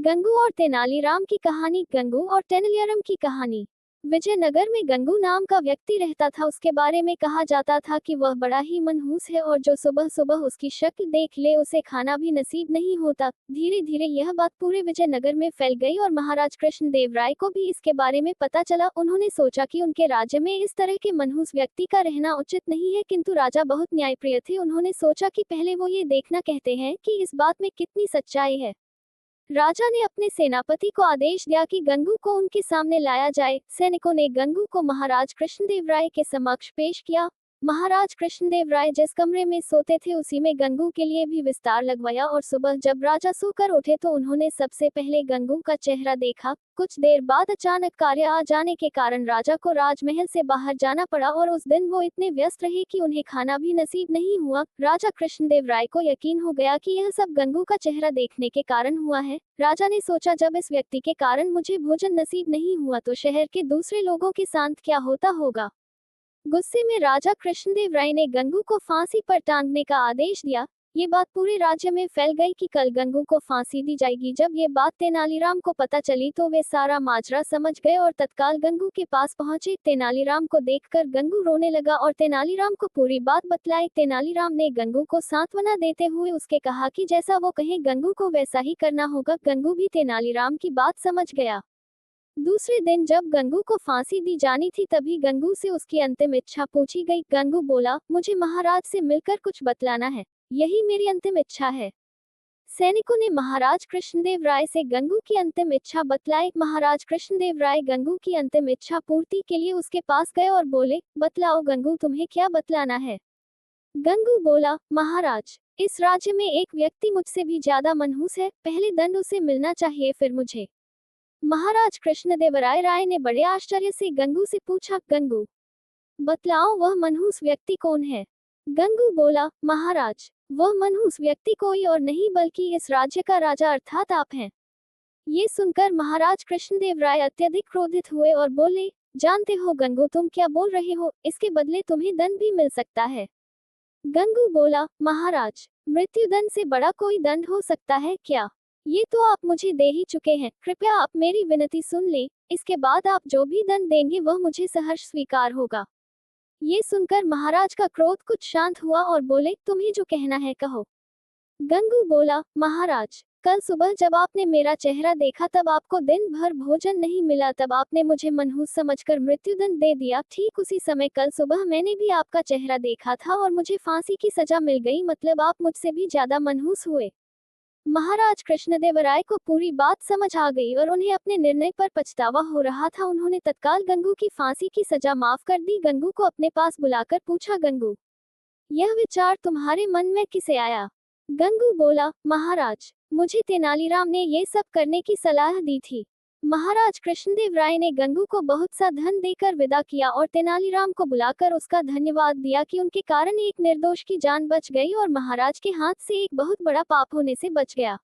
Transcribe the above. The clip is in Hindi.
गंगू और तेनालीराम की कहानी। गंगू और तेनालीराम की कहानी। विजयनगर में गंगू नाम का व्यक्ति रहता था। उसके बारे में कहा जाता था कि वह बड़ा ही मनहूस है और जो सुबह सुबह उसकी शक्ल देख ले उसे खाना भी नसीब नहीं होता। धीरे धीरे यह बात पूरे विजयनगर में फैल गई और महाराज कृष्णदेव राय को भी इसके बारे में पता चला। उन्होंने सोचा कि उनके राज्य में इस तरह के मनहूस व्यक्ति का रहना उचित नहीं है, किंतु राजा बहुत न्यायप्रिय थे। उन्होंने सोचा कि पहले वो ये देखना कहते हैं कि इस बात में कितनी सच्चाई है। राजा ने अपने सेनापति को आदेश दिया कि गंगू को उनके सामने लाया जाए। सैनिकों ने गंगू को महाराज कृष्णदेव राय के समक्ष पेश किया। महाराज कृष्णदेव राय जिस कमरे में सोते थे उसी में गंगू के लिए भी विस्तार लगवाया और सुबह जब राजा सोकर उठे तो उन्होंने सबसे पहले गंगू का चेहरा देखा। कुछ देर बाद अचानक कार्य आ जाने के कारण राजा को राजमहल से बाहर जाना पड़ा और उस दिन वो इतने व्यस्त रहे कि उन्हें खाना भी नसीब नहीं हुआ। राजा कृष्णदेव राय को यकीन हो गया कि यह सब गंगू का चेहरा देखने के कारण हुआ है। राजा ने सोचा, जब इस व्यक्ति के कारण मुझे भोजन नसीब नहीं हुआ तो शहर के दूसरे लोगों के साथ क्या होता होगा। गुस्से में राजा कृष्णदेव राय ने गंगू को फांसी पर टांगने का आदेश दिया। ये बात पूरे राज्य में फैल गई कि कल गंगू को फांसी दी जाएगी। जब ये बात तेनालीराम को पता चली तो वे सारा माजरा समझ गए और तत्काल गंगू के पास पहुंचे। तेनालीराम को देखकर गंगू रोने लगा और तेनालीराम को पूरी बात बतलाई। तेनालीराम ने गंगू को सांत्वना देते हुए उसके कहा कि जैसा वो कहे गंगू को वैसा ही करना होगा। गंगू भी तेनालीराम की बात समझ गया। दूसरे दिन जब गंगू को फांसी दी जानी थी तभी गंगू से उसकी अंतिम इच्छा पूछी गई। गंगू बोला, मुझे महाराज से मिलकर कुछ बतलाना है, यही मेरी अंतिम इच्छा है। सैनिकों ने महाराज कृष्णदेव राय से गंगू की अंतिम इच्छा बतलाई। महाराज कृष्णदेव राय गंगू की अंतिम इच्छा पूर्ति के लिए उसके पास गए और बोले, बतलाओ गंगू, तुम्हें क्या बतलाना है। गंगू बोला, महाराज, इस राज्य में एक व्यक्ति मुझसे भी ज्यादा मनहूस है, पहले दंड उसे मिलना चाहिए फिर मुझे। महाराज कृष्णदेवराय राय ने बड़े आश्चर्य से गंगू से पूछा, गंगू, बतलाओ वह मनहूस व्यक्ति कौन है। गंगू बोला, महाराज, वह मनहूस व्यक्ति कोई और नहीं बल्कि इस राज्य का राजा अर्थात आप हैं। ये सुनकर महाराज कृष्णदेव राय अत्यधिक क्रोधित हुए और बोले, जानते हो गंगू तुम क्या बोल रहे हो, इसके बदले तुम्हें दंड भी मिल सकता है। गंगू बोला, महाराज, मृत्युदंड से बड़ा कोई दंड हो सकता है क्या। ये तो आप मुझे दे ही चुके हैं, कृपया आप मेरी विनती सुन लें, इसके बाद आप जो भी दंड देंगे वह मुझे सहर्ष स्वीकार होगा। ये सुनकर महाराज का क्रोध कुछ शांत हुआ और बोले, तुम्हें जो कहना है कहो। गंगू बोला, महाराज, कल सुबह जब आपने मेरा चेहरा देखा तब आपको दिन भर भोजन नहीं मिला, तब आपने मुझे मनहूस समझकर मृत्युदंड दे दिया। ठीक उसी समय कल सुबह मैंने भी आपका चेहरा देखा था और मुझे फांसी की सजा मिल गई, मतलब आप मुझसे भी ज्यादा मनहूस हुए। महाराज कृष्णदेवराय को पूरी बात समझ आ गई और उन्हें अपने निर्णय पर पछतावा हो रहा था। उन्होंने तत्काल गंगू की फांसी की सजा माफ कर दी। गंगू को अपने पास बुलाकर पूछा, गंगू, यह विचार तुम्हारे मन में किसे आया। गंगू बोला, महाराज, मुझे तेनालीराम ने ये सब करने की सलाह दी थी। महाराज कृष्णदेव राय ने गंगू को बहुत सा धन देकर विदा किया और तेनालीराम को बुलाकर उसका धन्यवाद दिया कि उनके कारण एक निर्दोष की जान बच गई और महाराज के हाथ से एक बहुत बड़ा पाप होने से बच गया।